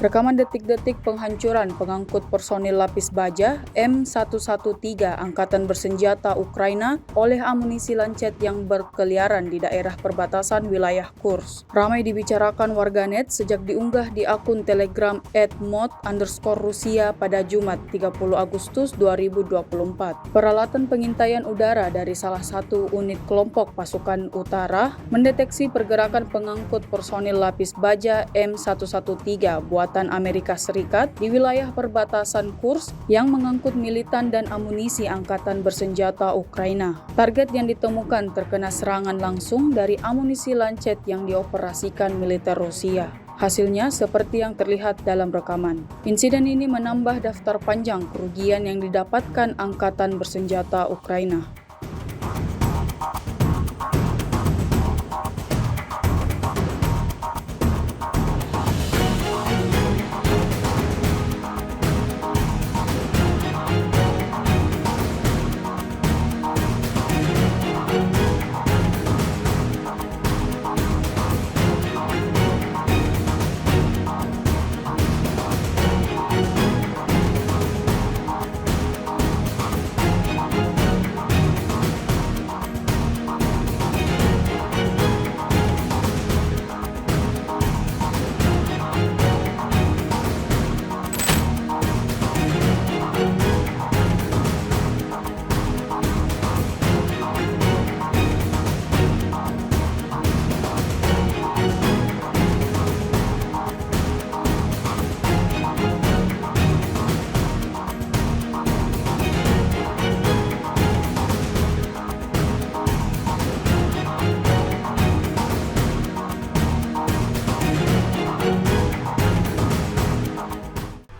Rekaman detik-detik penghancuran pengangkut personil lapis baja M113 Angkatan Bersenjata Ukraina oleh amunisi lancet yang berkeliaran di daerah perbatasan wilayah Kursk. Ramai dibicarakan warganet sejak diunggah di akun Telegram @mod_Rusia pada Jumat 30 Agustus 2024. Peralatan pengintaian udara dari salah satu unit kelompok pasukan utara mendeteksi pergerakan pengangkut personil lapis baja M113 buatan Amerika Serikat di wilayah perbatasan Kursk yang mengangkut militan dan amunisi angkatan bersenjata Ukraina. Target yang ditemukan terkena serangan langsung dari amunisi lancet yang dioperasikan militer Rusia. Hasilnya seperti yang terlihat dalam rekaman. Insiden ini menambah daftar panjang kerugian yang didapatkan angkatan bersenjata Ukraina.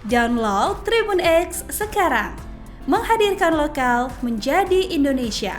Download Tribun X sekarang, menghadirkan lokal menjadi Indonesia.